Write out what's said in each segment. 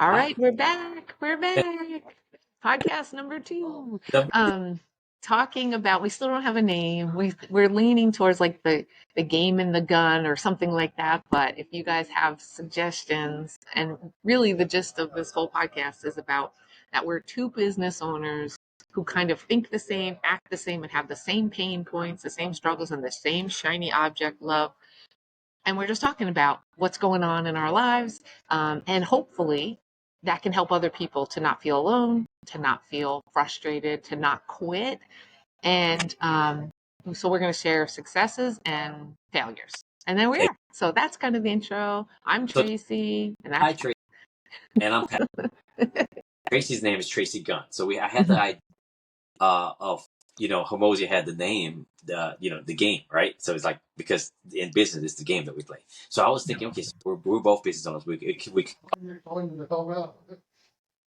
All Hi. right, we're back. We're back. Podcast number 2. Number Talking about we still don't have a name. We're leaning towards like the game and the gun or something like that. But if you guys have suggestions, and really the gist of this whole podcast is about that we're two business owners who kind of think the same, act the same, and have the same pain points, the same struggles, and the same shiny object love. And we're just talking about what's going on in our lives. And hopefully that can help other people to not feel alone, to not feel frustrated, to not quit. And so we're going to share successes and failures. And there we thing. are. So that's kind of the intro. I'm So, Tracy, and hi, that's Tracy, and I'm Pat. Tracy's name is Tracy Gunn. So I had the Mhm. idea of Hermosia had the name, the game, right? So it's like because in business it's the game that we play. So I was thinking, okay, so we're both business owners. We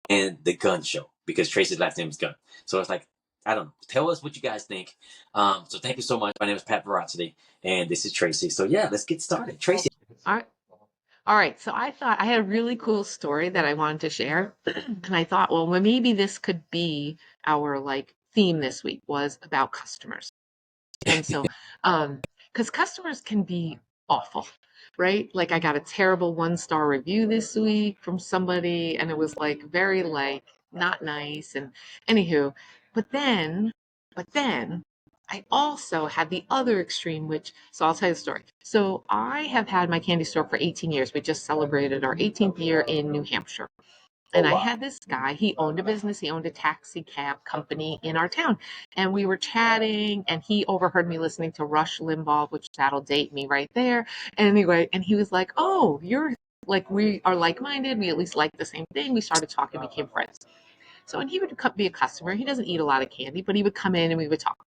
and the Gun Show because Tracy's last name is Gunn. So it's like I don't know. Tell us what you guys think. So thank you so much. My name is Pat Veracity, and this is Tracy. So yeah, let's get started. Tracy. All right. All right. So I thought I had a really cool story that I wanted to share. And I thought, well, maybe this could be our like theme this week was about customers. And so, because customers can be awful, right? Like I got a terrible 1-star review this week from somebody, and it was like very like not nice. And anywho, but then I also had the other extreme, so I'll tell you the story. So I have had my candy store for 18 years. We just celebrated our 18th year in New Hampshire. Oh And I wow. had this guy, he owned a business, he owned a taxi cab company in our town. And we were chatting, and he overheard me listening to Rush Limbaugh, which that'll date me right there. Anyway, and he was like, oh, you're like, we are like minded. We at least like the same thing. We started talking, became friends. So, and he would be a customer. He doesn't eat a lot of candy, but he would come in and we would talk.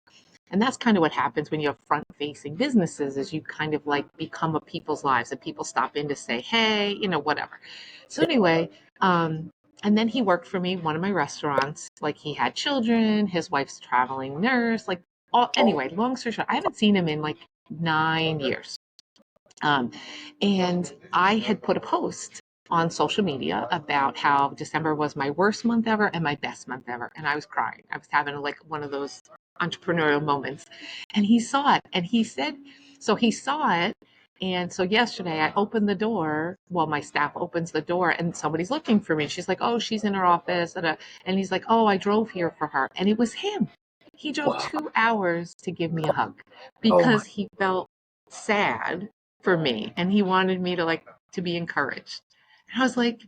And that's kind of what happens when you have front facing businesses is you kind of like become a people's lives and people stop in to say, hey, whatever. So anyway, and then he worked for me, one of my restaurants. Like he had children, his wife's a traveling nurse, like Oh anyway, long story short, I haven't seen him in like 9 years. Um, and I had put a post on social media about how December was my worst month ever and my best month ever. And I was crying. I was having like one of those entrepreneurial moments. And he saw it and he said, so he saw it. And so yesterday I opened the door. Well, my staff opens the door and somebody's looking for me. She's like, oh, she's in her office. And he's like, oh, I drove here for her. And it was him. He drove wow. 2 hours to give me a hug Oh my. because he felt sad for me and he wanted me to like to be encouraged. And I was like,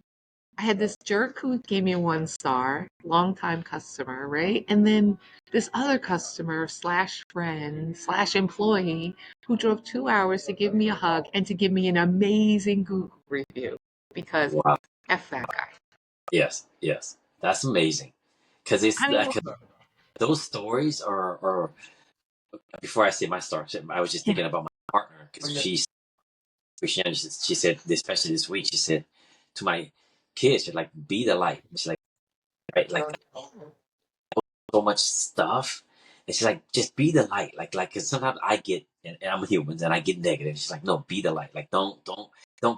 I had this jerk who gave me a 1-star, longtime customer, right? And then this other customer slash friend slash employee who drove 2 hours to give me a hug and to give me an amazing Google review because Wow. F that guy. Yes. Yes. That's amazing. Because it's I mean, like those stories are. Before I say my story, I was just yeah, thinking about my partner because she's Christianity. She said, especially this week, she said to my kids, she's like, "Be the light." She's like, right, like so much stuff. And she's like, just be the light. Cause sometimes I get, and I'm a human, and I get negative. She's like, no, be the light. Like, don't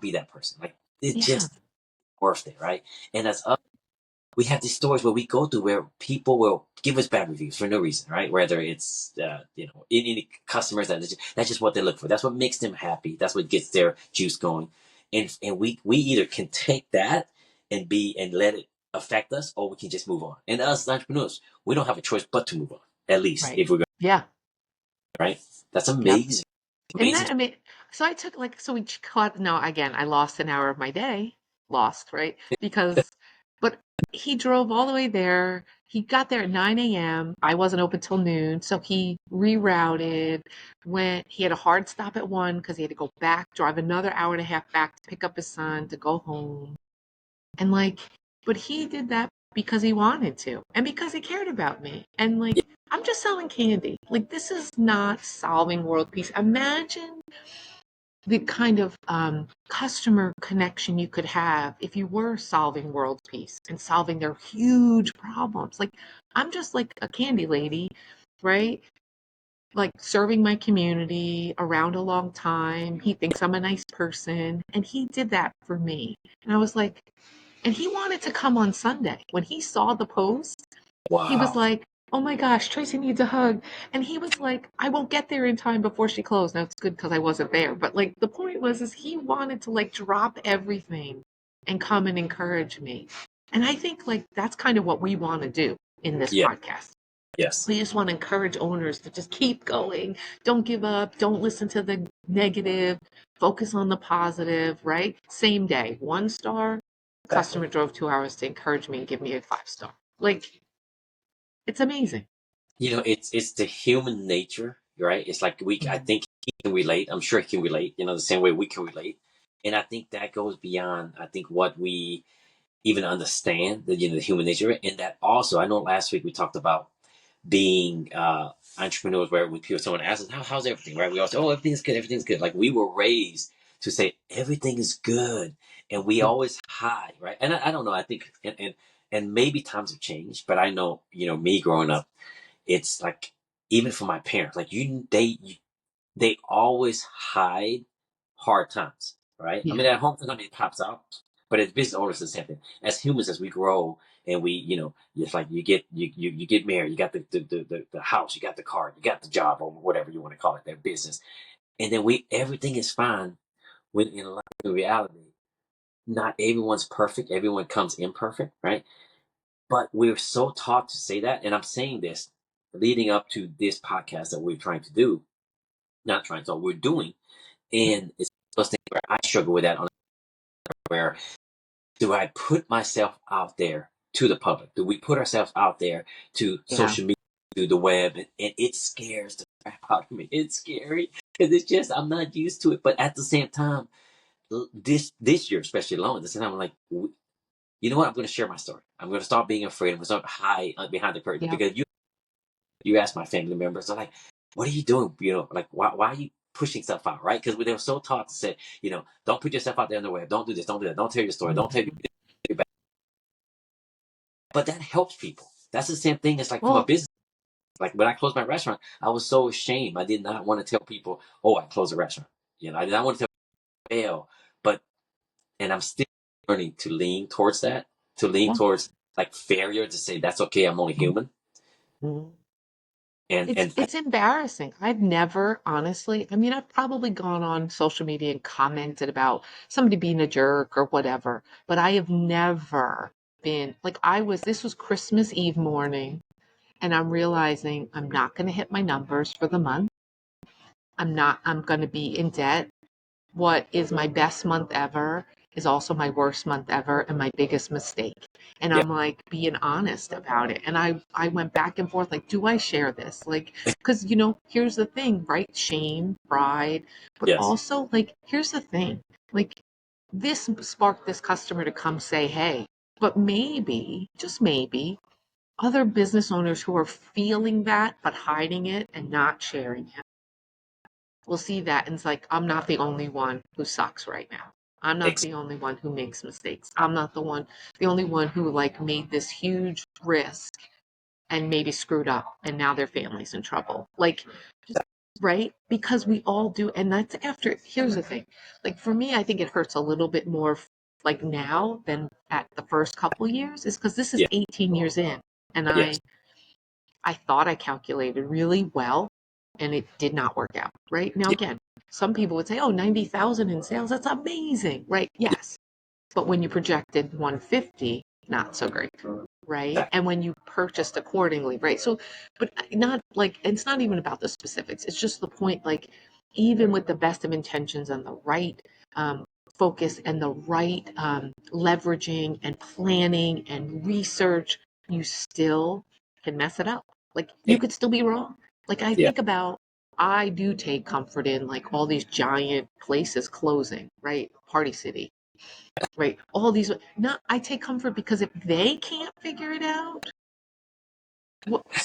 be that person. Like, it's yeah, just worth it, right? And as us, we have these stories where we go through where people will give us bad reviews for no reason, right? Whether it's, any customers that's just what they look for. That's what makes them happy. That's what gets their juice going. And we either can take that and let it affect us, or we can just move on. And us entrepreneurs, we don't have a choice but to move on. At least right. if we're going, Yeah, right? That's yep. amazing. Isn't Amazing. that amazing? So I took like, so we caught, no, again, I lost an hour of my day, lost, right? Because, but he drove all the way there. He got there at 9 a.m. I wasn't open till noon. So he rerouted, he had a hard stop at 1 because he had to go back, drive another hour and a half back to pick up his son to go home. And like, but he did that because he wanted to and because he cared about me. And like, I'm just selling candy. Like, this is not solving world peace. Imagine the kind of customer connection you could have if you were solving world peace and solving their huge problems. Like, I'm just like a candy lady, right? Like serving my community around a long time. He thinks I'm a nice person, and he did that for me. And I was like, And he wanted to come on Sunday. When he saw the post, he was Wow. like, "Oh my gosh, Tracy needs a hug." And he was like, "I won't get there in time before she closed." Now it's good because I wasn't there. But like the point was is he wanted to like drop everything and come and encourage me. And I think like that's kind of what we want to do in this Yeah. podcast. Yes. We just want to encourage owners to just keep going. Don't give up. Don't listen to the negative. Focus on the positive, right? Same day, 1 star. Exactly. Customer drove 2 hours to encourage me and give me a 5 star. Like, it's amazing. It's the human nature, right? It's like I Mhm. think he can relate. I'm sure he can relate, the same way we can relate. And I think that goes beyond, I think, what we even understand, the human nature. And that also, I know last week we talked about being entrepreneurs, where when someone asks us, how's everything, right? We all say, oh, everything's good, everything's good. Like, we were raised to say everything is good. And we Yeah. always hide, right? And I don't know, I think, and maybe times have changed, but I know, me growing up, it's like, even for my parents, like, they always hide hard times, right? I mean, Yeah. at home sometimes it pops out, but as business owners, it's the same thing. As humans, as we grow and we, it's like you get married, you got the house, you got the car, you got the job, or whatever you want to call it, their business, and then everything is fine. When in life, in reality, not everyone's perfect. Everyone comes imperfect, right? But we're so taught to say that, and I'm saying this leading up to this podcast that we're trying to do, not trying to, we're doing, and it's those things where I struggle with that, on where do I put myself out there to the public? Do we put ourselves out there to Yeah. social media, to the web? And it scares the crap out of me. It's scary because it's just, I'm not used to it. But at the same time, this year, especially alone, at the same time, I'm like, you know what? I'm going to share my story. I'm going to stop being afraid. I'm going to stop hide behind the curtain, Yeah. because you ask my family members, they're like, what are you doing? Like, why are you pushing stuff out, right? Because they were so taught to say, don't put yourself out there on the web. Don't do this. Don't do that. Don't tell your story. Don't tell you. Mhm. But that helps people. That's the same thing as, like, from a Well, business. Like, when I closed my restaurant, I was so ashamed. I did not want to tell people, oh, I closed a restaurant. I did not want to tell people fail. But, and I'm still learning to lean towards that, to lean well, towards, like, failure, to say that's okay. I'm only human. mhm. And, It's and I, it's embarrassing. I've never, honestly, I mean, I've probably gone on social media and commented about somebody being a jerk or whatever, but I have never been like this was Christmas Eve morning, and I'm realizing I'm not going to hit my numbers for the month. I'm going to be in debt. What is my best month ever is also my worst month ever and my biggest mistake. And yeah, I'm like being honest about it. And I went back and forth like, do I share this? Like, because here's the thing, right? Shame, pride, but yes, also like, here's the thing, like this sparked this customer to come say, hey, but maybe, just maybe, other business owners who are feeling that but hiding it and not sharing it will see that and it's like, I'm not the only one who sucks right now. I'm not ex- the only one who makes mistakes. I'm not the only one who like made this huge risk and maybe screwed up and now their family's in trouble. Like, just, right? Because we all do. And that's after, here's the thing. Like for me, I think it hurts a little bit more like now than at the first couple years is because this is yeah, 18 years in. And yes, I thought I calculated really well and it did not work out, right? Now, yeah, again, some people would say, oh, 90,000 in sales, that's amazing, right? yeah, Yes. But when you projected 150, not so great, right? exactly. And when you purchased accordingly, right? So, but not like, it's not even about the specifics. It's just the point, like, even with the best of intentions and the right um, focus and the right leveraging and planning and research, you still can mess it up. Like, you could still be wrong. Like, I Yeah, think about, I do take comfort in like all these giant places closing, right? Party City, right? All these, not, I take comfort because if they can't figure it out,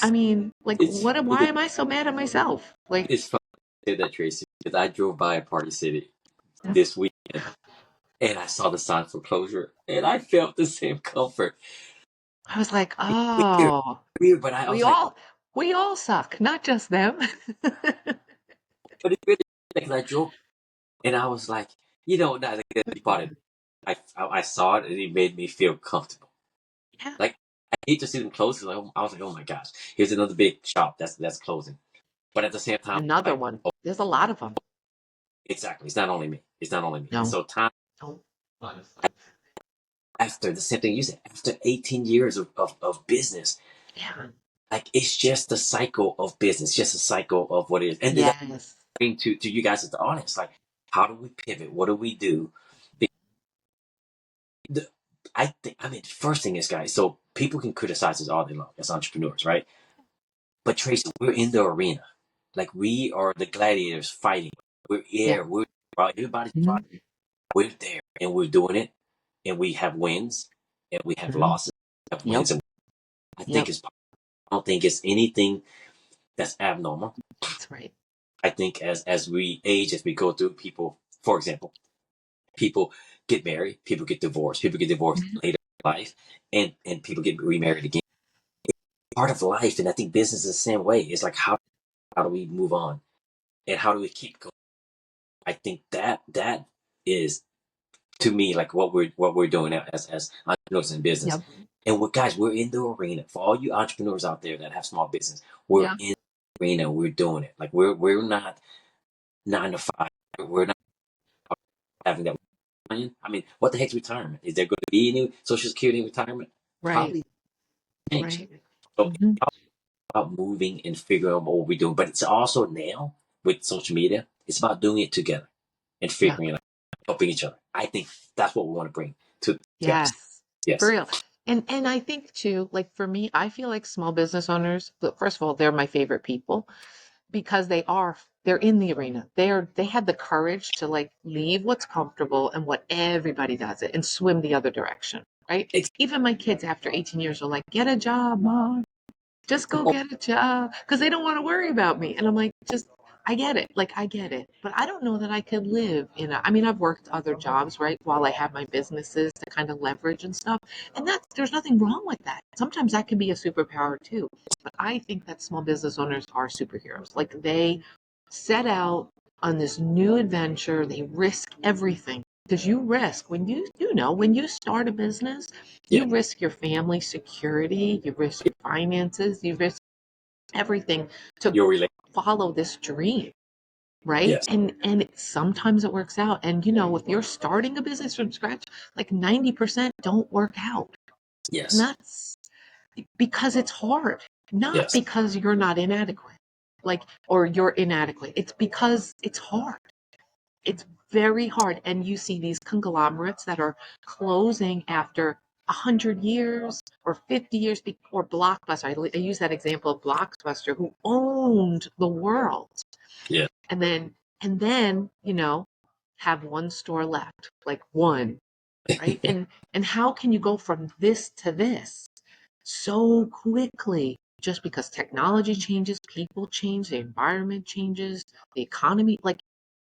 I mean, like, it's why am I so mad at myself? Like, it's funny to say that, Tracy, because I drove by a Party City this weekend, and I saw the sign for closure, and I felt the same comfort. I was like, Weird, oh, weird, but I we was like, all, we all suck, not just them. but it really, because I drove, and I was like, not like the part of it. I saw it and it made me feel comfortable. Yeah. Like I hate to see them close. 'Cause I was like, oh my gosh, here's another big shop that's closing. But at the same time, Another like, one. oh, There's a lot of them. exactly, it's not only me. It's not only me. And No. so time No. after the same thing you said, after 18 years of business, Yeah. like it's just a cycle of business, just a cycle of what it is. And that's Yes. to you guys as the audience, like how do we pivot? What do we do? The, I mean, first thing is, guys, so people can criticize us all day long as entrepreneurs, right? But Tracy, we're in the arena. Like we are the gladiators fighting. We're Yeah. here. We're everybody's fighting. Mhm. We're there and we're doing it. And we have wins and we have Mhm. losses. We have wins Yep. and I think Yep. it's I don't think it's anything that's abnormal. That's right. I think as we age, as we go through, people, for example, people get married, people get divorced Mhm. later in life, and people get remarried again. Part of life, and I think business is the same way. It's like how do we move on, and how do we keep going? I think that is to me like what we're doing now as entrepreneurs in business. Yep. And we're in the arena. For all you entrepreneurs out there that have small business, we're Yeah. in the arena. We're doing it. Like we're not 9 to 5. We're not having that. I mean, what the heck's retirement? Is there going to be any Social Security in retirement? Right. Probably change. Right. So it's Hmm. about moving and figuring out what we're doing. But it's also now with social media, it's about doing it together and Yeah. figuring it out, helping each other. I think that's what we want to bring to together. Yes. For Yes. real. And I think too, like for me, I feel like small business owners, look, first of all, they're my favorite people because they're in the arena. They had the courage to like leave what's comfortable and what everybody does it and swim the other direction. Right. Even my kids after 18 years are like, get a job, mom. Just go get a job because they don't want to worry about me. And I'm like, just, I get it. Like, I get it. But I don't know that I could live I mean, I've worked other jobs, right, while I have my businesses to kind of leverage and stuff. And there's nothing wrong with that. Sometimes that can be a superpower too. But I think that small business owners are superheroes. Like, they set out on this new adventure, they risk everything. Because you risk when you start a business, Yeah. you risk your family security, you risk your finances, you risk everything to Your relate. follow this dream, right? Yes. And sometimes it works out. And if you're starting a business from scratch, like 90% don't work out. And Yes. that's because it's hard, not Yes. because you're not inadequate, like or you're inadequate. It's because it's hard. It's very hard. And you see these conglomerates that are closing after 100 years or 50 years, or Blockbuster. I use that example of Blockbuster, who owned the world. Yeah. And then, have one store left, like one, right? And how can you go from this to this so quickly? Just because technology changes, people change, the environment changes, the economy, like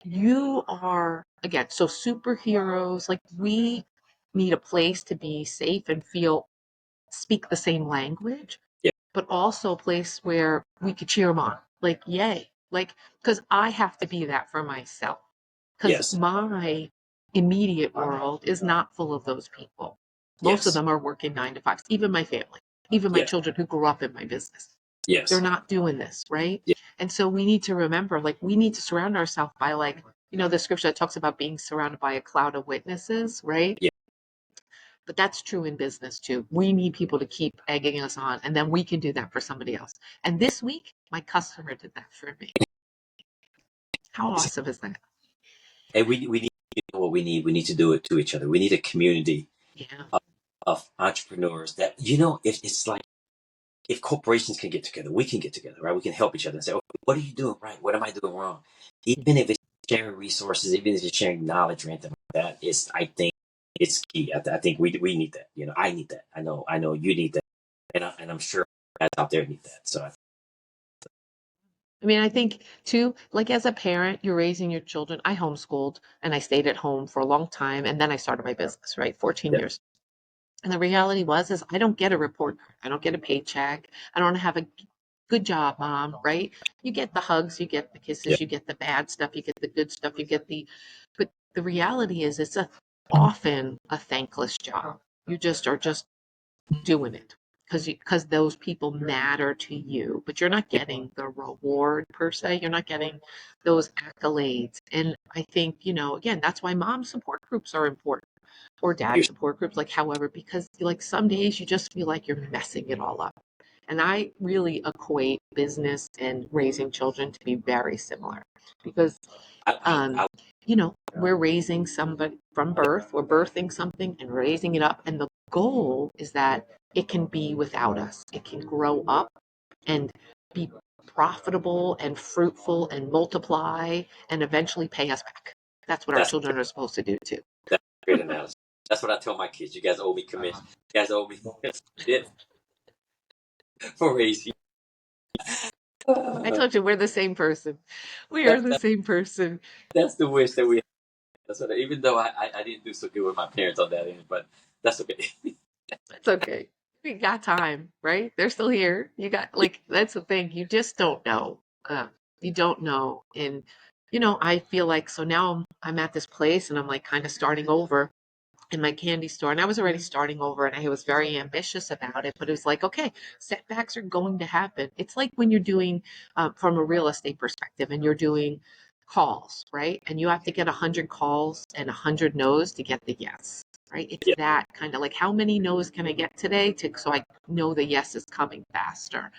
you are again, so superheroes, like we need a place to be safe and speak the same language, Yeah. but also a place where we could cheer them on. Like, yay. Like, because I have to be that for myself. Because Yes. my immediate world is not full of those people. Most of Yes. them are working 9 to 5s, even my family, even my Yes. children who grew up in my business. They're Yes. not doing this, right? Yeah. And so we need to remember, like, we need to surround ourselves by, like, the scripture that talks about being surrounded by a cloud of witnesses, right? Yeah. But that's true in business too. We need people to keep egging us on, and then we can do that for somebody else. And this week, my customer did that for me. How awesome is that? And we need, what we need. We need to do it to each other. We need a community Yeah. of entrepreneurs that if it's like if corporations can get together, we can get together, right? We can help each other and say, okay, what are you doing right? What am I doing wrong? Even if it's sharing resources, even if it's sharing knowledge or anything like that, I think it's key. I think we need that. I need that. I know you need that, and I'm sure guys out there need that. So I mean, I think too, like as a parent, you're raising your children. I homeschooled and I stayed at home for a long time, and then I started my business, right? 14 yeah, years. And the reality is I don't get a report card. I don't get a paycheck. I don't have a good job, mom, right? You get the hugs, you get the yeah, kisses, you get the bad stuff, you get the good stuff, but the reality is it's often a thankless job. You just are just doing it because those people matter to you, but you're not getting the reward per se. You're not getting those accolades. And I think, again, that's why mom support groups are important, or dad support groups, like however, because like some days you just feel like you're messing it all up. And I really equate business and raising children to be very similar because I we're raising somebody from birth, we're birthing something and raising it up. And the goal is that it can be without us. It can grow up and be profitable and fruitful and multiply and eventually pay us back. That's what our that's children are supposed to do too. that's a great analogy. That's what I tell my kids. You guys owe me commission. You guys owe me this for raising. I told you we're the same person. We are the That, same person. that's the wish that we have. That's what, even though I didn't do so good with my parents on that end, but that's okay. It's okay. We got time, right? They're still here. You got that's the thing. You just don't know. You don't know. And I feel like so now I'm at this place and I'm like kind of starting over in my candy store. And I was already starting over and I was very ambitious about it, but it was like, okay, setbacks are going to happen. It's like when you're doing from a real estate perspective and you're doing calls, right? And you have to get 100 calls and 100 no's to get the yes. Right? It's Yeah, that kind of like how many no's can I get today so I know the yes is coming faster.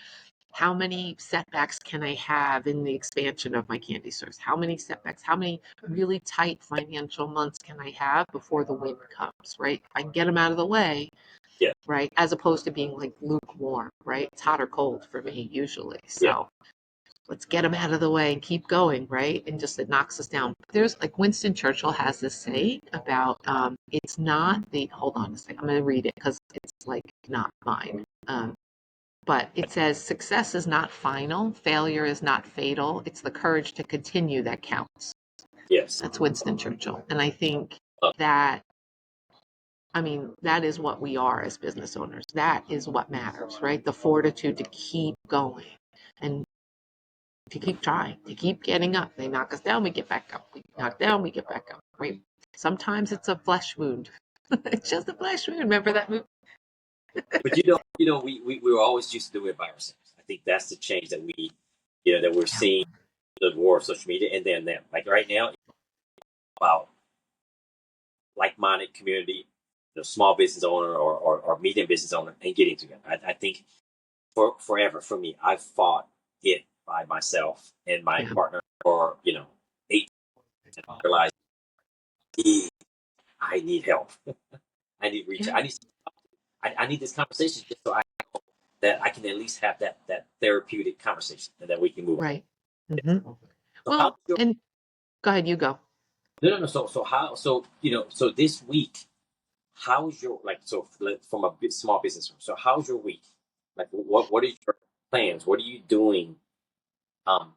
How many setbacks can I have in the expansion of my candy stores? How many setbacks, how many really tight financial months can I have before the win comes, right? I can get them out of the way, yeah, right? As opposed to being like lukewarm, right? It's hot or cold for me usually. yeah. So let's get them out of the way and keep going, right? And just it knocks us down. There's like Winston Churchill has this saying about it's not the, hold on a second, I'm going to read it because it's like not mine. But it says success is not final, failure is not fatal. It's the courage to continue that counts. Yes. That's Winston Churchill. And I think Uh, that, that is what we are as business owners. That is what matters, right? The fortitude to keep going and to keep trying, to keep getting up. They knock us down, we get back up. We knock down, we get back up, right? Sometimes it's a flesh wound. It's just a flesh wound. Remember that movie? but we were always used to do it by ourselves. I think that's the change that that we're Yeah. seeing the war of social media, and then them. Like right now, it's about like-minded community, the small business owner or medium business owner, and getting together. I think forever for me, I've fought it by myself and my Yeah. partner for 8 and I realized "Eh, I need help. I need reach. Yeah. I need this conversation just so I know that I can at least have that therapeutic conversation and that we can move on. Right. hmm So how Well, and go ahead, you go. no. So how so this week, how's your from a small business? So how's your week? Like what are your plans? What are you doing um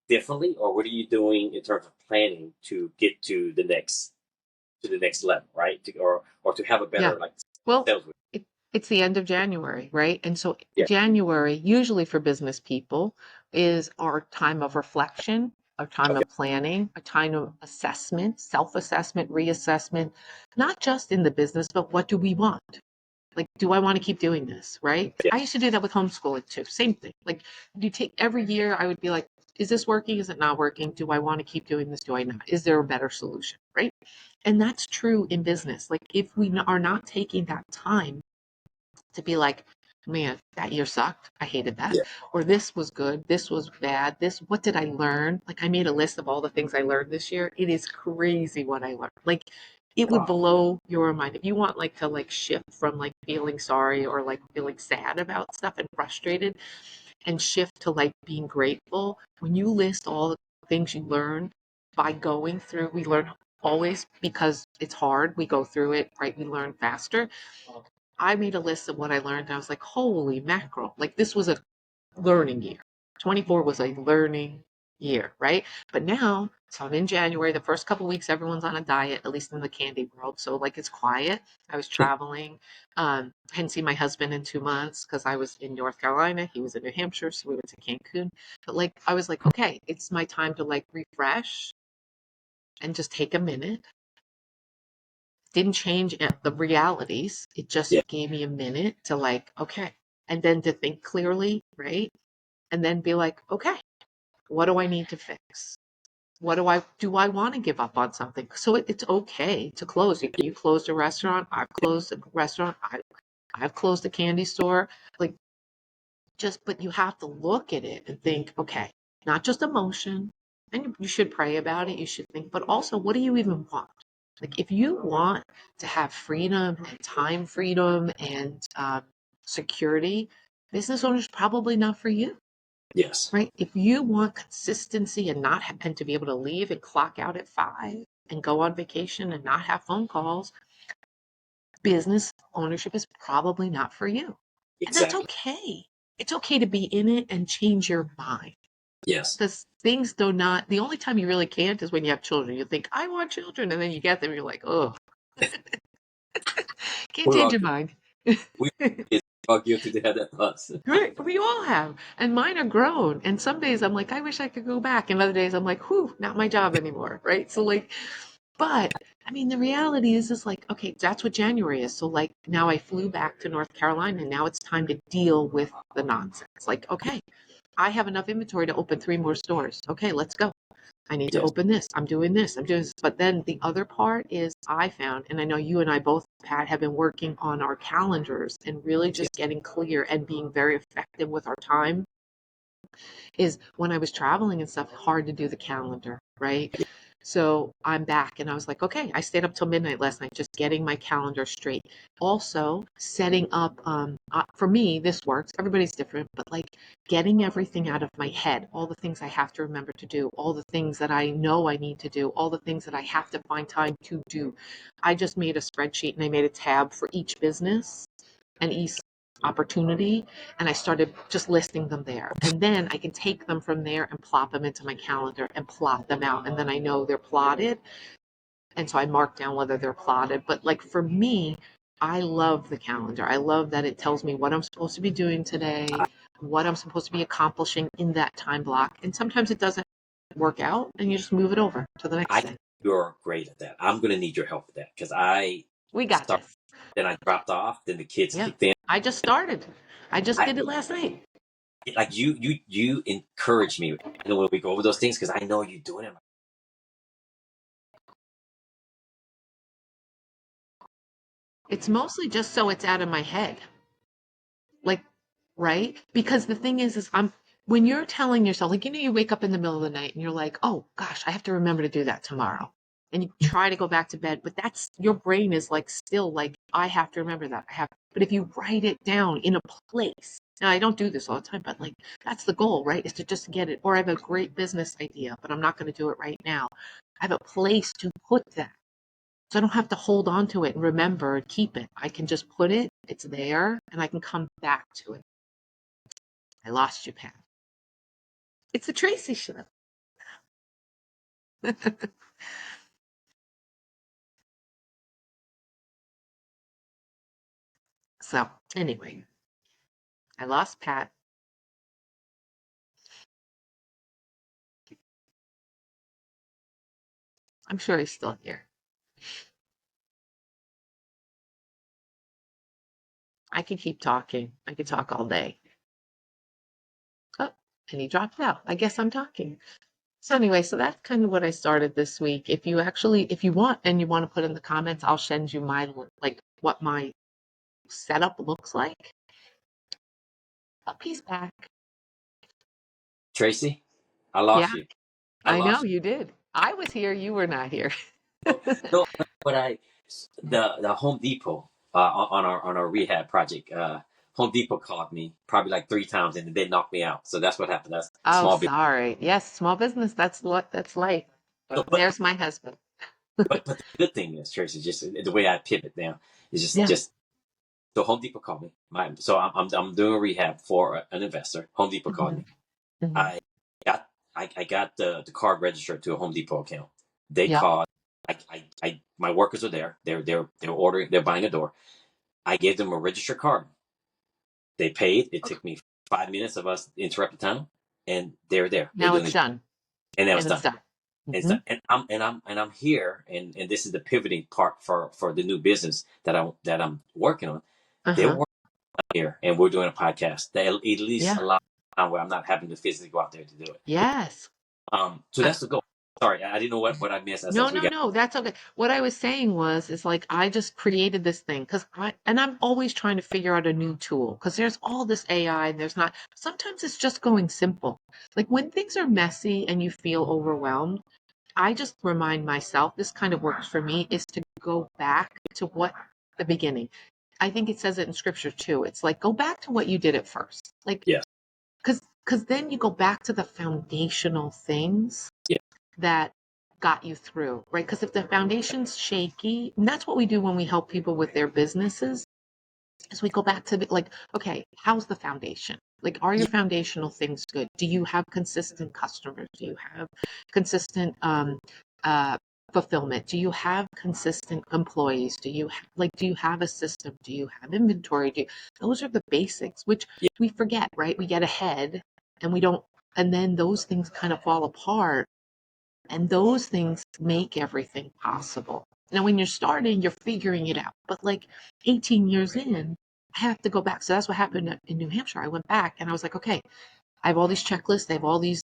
differently, or what are you doing in terms of planning to get to the next level, right? Or to have a Yeah. better Well, sales week. it's the end of January, right? And so Yeah. January, usually for business people, is our time of reflection, our time Okay. of planning, a time of assessment, self-assessment, reassessment, not just in the business, but what do we want? Like, do I want to keep doing this, right? Yeah. I used to do that with homeschooling too. Same thing. Like, you take every year, I would be like, is this working? Is it not working? Do I want to keep doing this? Do I not? Is there a better solution, right? And that's true in business. Like, if we are not taking that time to be like, man, that year sucked. I hated that. Yeah. Or this was good. This was bad. What did I learn? Like, I made a list of all the things I learned this year. It is crazy what I learned. Like, it would Wow. blow your mind. If you want like to like shift from like feeling sorry or like feeling sad about stuff and frustrated and shift to like being grateful, when you list all the things you learned by going through, we learn always because it's hard. We go through it, right? We learn faster. I made a list of what I learned. And I was like, holy mackerel. Like this was a learning year. 24 was a learning year, right? But now, so I'm in January, the first couple of weeks, everyone's on a diet, at least in the candy world. So like it's quiet. I was traveling. Hadn't seen my husband in 2 months because I was in North Carolina. He was in New Hampshire. So we went to Cancun. But like I was like, okay, it's my time to like refresh and just take a minute Didn't change the realities. It just Yeah. gave me a minute to like, okay, and then to think clearly, right? And then be like, okay, what do I need to fix? What do I want to give up on something? So it's okay to close. You closed a restaurant. I've closed a restaurant. I've closed a candy store. Like just, but you have to look at it and think, okay, not just emotion. And you should pray about it. You should think, but also, what do you even want? Like, if you want to have freedom and time freedom and security, business owner's probably not for you, Yes. right? If you want consistency and not and to be able to leave and clock out at 5 and go on vacation and not have phone calls, business ownership is probably not for you. And that's Exactly. okay. It's okay to be in it and change your mind. Yes. Because things do not, the only time you really can't is when you have children. You think, I want children. And then you get them, you're like, oh, can't We're change all your mind. we it's all guilty to have that thoughts. Right. We all have. And mine are grown. And some days I'm like, I wish I could go back. And other days I'm like, whew, not my job anymore. Right. So, like, but I mean, the reality is like, okay, that's what January is. So, like, now I flew back to North Carolina and now it's time to deal with the nonsense. Like, okay, I have enough inventory to open 3 more stores. Okay, let's go. I need to Yes. open this. I'm doing this. I'm doing this. But then the other part is I found, and I know you and I both, Pat, have been working on our calendars and really Yes. just getting clear and being very effective with our time is when I was traveling and stuff, hard to do the calendar, right? So I'm back and I was like, okay, I stayed up till midnight last night just getting my calendar straight. Also, setting up, for me, this works. Everybody's different, but like getting everything out of my head, all the things I have to remember to do, all the things that I know I need to do, all the things that I have to find time to do. I just made a spreadsheet and I made a tab for each business and each opportunity, and I started just listing them there, and then I can take them from there and plop them into my calendar and plot them out, and then I know they're plotted, and so I mark down whether they're plotted. But like for me, I love the calendar. I love that it tells me what I'm supposed to be doing today, what I'm supposed to be accomplishing in that time block, and sometimes it doesn't work out and you just move it over to the next I day. You're great at that. I'm gonna need your help with that because I We got started, this. then I dropped off, then the kids Yeah, kicked in. I just started. I just I did it last night. like you encourage me, when we go over those things because I know you're doing it. It's mostly just so it's out of my head. Like, right? Because the thing is I'm when you're telling yourself, like, you wake up in the middle of the night and you're like, oh gosh, I have to remember to do that tomorrow. And you try to go back to bed, but that's your brain is like still like, I have to remember that. I have, but if you write it down in a place, now I don't do this all the time, but like that's the goal, right? Is to just get it. Or I have a great business idea, but I'm not going to do it right now. I have a place to put that. So I don't have to hold on to it and remember and keep it. I can just put it, it's there, and I can come back to it. I lost you, Pat. It's the Tracy show. So, anyway, I lost Pat. I'm sure he's still here. I could keep talking. I could talk all day. Oh, and he dropped out. I guess I'm talking. So anyway, so that's kind of what I started this week. If you want and you want to put in the comments, I'll send you my, like, what my setup looks like. Oh, he's back. Tracy, I Yeah, lost you. I I know lost you did. I was here. You were not here. you. No, but the Home Depot on our rehab project. Home Depot called me probably like 3 times and they knocked me out. So that's what happened. That's Oh, small business. sorry. Yes, small business. That's what that's life. So, But there's my husband. but the good thing is, Tracy, just the way I pivot now is Yeah. just so Home Depot called me. So I'm doing a rehab for an investor. Home Depot called Hmm. me. Hmm. I got I got the card registered to a Home Depot account. They Yep. called. My workers are there. They're ordering. They're buying a door. I gave them a registered card. They paid. It Okay. took me 5 minutes of us interrupted time, and they're there. They're Now doing it's it, done. and that was And it's done. done. And so, Hmm. and I'm here, and this is the pivoting part for the new business that I'm working on. They're Uh-huh. working here, and we're doing a podcast that at least Yeah. allows time where I'm not having to physically go out there to do it. Yes. So that's the goal. Sorry, I didn't know what I missed No, as we no, got. no, that's okay. What I was saying was, is like I just created this thing because I'm always trying to figure out a new tool because there's all this AI and there's not, sometimes it's just going simple. Like when things are messy and you feel overwhelmed, I just remind myself, this kind of works for me, is to go back to what the beginning. I think it says it in scripture too. It's like go back to what you did at first. Like Yes. because then you go back to the foundational things Yeah. that got you through, right? Because if the foundation's shaky, and that's what we do when we help people with their businesses, is we go back to the, like, okay, how's the foundation? Like, are your Yeah. foundational things good? Do you have consistent customers? Do you have consistent uh, fulfillment? Do you have consistent employees? Do you have a system? Do you have inventory? Those are the basics, which Yeah. we forget, right? We get ahead and we don't, and then those things kind of fall apart, and those things make everything possible. Now, when you're starting, you're figuring it out. But like 18 years in, I have to go back. So that's what happened in New Hampshire. I went back and I was like, okay, I have all these checklists, I have all these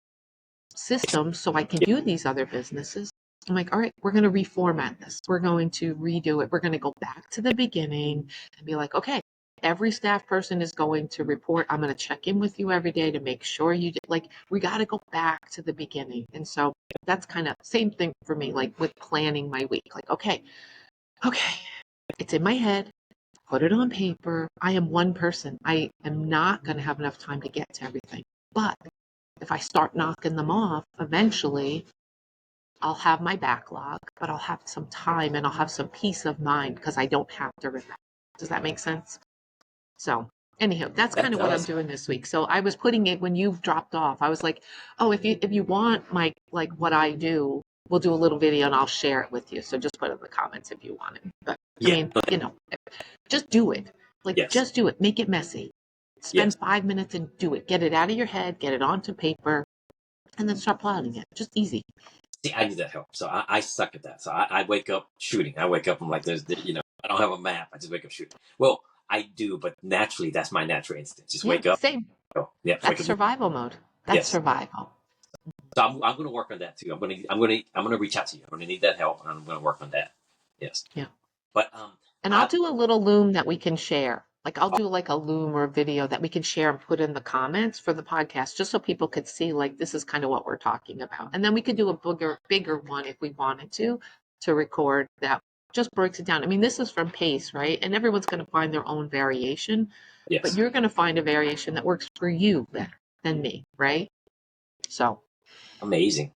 systems so I can do these other businesses. I'm like, all right, we're going to reformat this. We're going to redo it. We're going to go back to the beginning and be like, okay, every staff person is going to report. I'm going to check in with you every day to make sure you did. Like, we got to go back to the beginning. And so that's kind of same thing for me, like with planning my week. Like, okay, it's in my head. Put it on paper. I am one person. I am not going to have enough time to get to everything. But if I start knocking them off, eventually I'll have my backlog, but I'll have some time and I'll have some peace of mind because I don't have to remember. Does that make sense? So, anyhow, that's That kind of what I'm does. doing this week. So I was putting it when you dropped off. I was like, oh, if you want my like what I do, we'll do a little video and I'll share it with you. So just put it in the comments if you want it. But I Yeah. mean, just do it. Like Yes. just do it. Make it messy. Yes. Spend 5 minutes and do it. Get it out of your head, get it onto paper, and then start plotting it. Just easy. See, I need that help. So I suck at that. So I wake up shooting. I wake up. I'm like, I don't have a map. I just wake up shooting. Well, I do, but naturally, that's my natural instinct. Just Yeah, wake up. same. Go. Yeah. Wake That's up. survival mode. That's Yes. survival. So I'm going to work on that too. I'm going to reach out to you. I'm going to need that help, and I'm going to work on that. Yes. Yeah. But And I'll I do a little loom that we can share. Like I'll do like a loom or a video that we can share and put in the comments for the podcast, just so people could see like this is kind of what we're talking about. And then we could do a bigger one if we wanted to record that just breaks it down. I mean, this is from Pace, right? And everyone's going to find their own variation, but yes, you're going to find a variation that works for you better than me, right? So, amazing.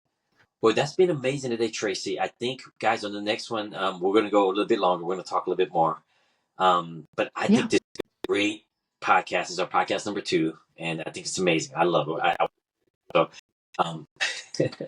Well, that's been amazing today, Tracy. I think, guys, on the next one, we're going to go a little bit longer. We're going to talk a little bit more. But I yeah. think this is a great podcast. This is our podcast number 2, and I think it's amazing. I love it. So, um,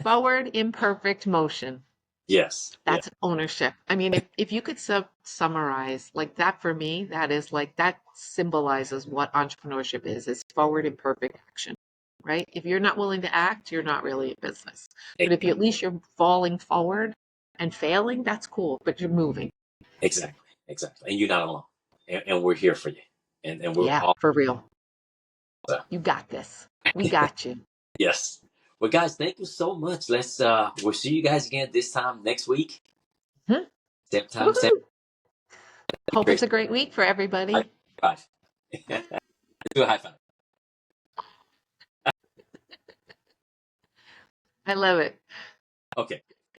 Forward imperfect motion. yes, yeah, That's ownership. I mean, if you could summarize like that for me, that is like that symbolizes what entrepreneurship is forward imperfect action, right? If you're not willing to act, you're not really in business. But if you exactly, at least you're falling forward and failing, that's cool, but you're moving. exactly. And you're not alone, and we're here for you, and we're Yeah, all for real. so, You got this. We got you. yes. Well, guys, thank you so much. We'll see you guys again this time next week. Hmm? Same time, same Woohoo! Hope it's place. a great week for High everybody. five. Do a high five. I love it. Okay.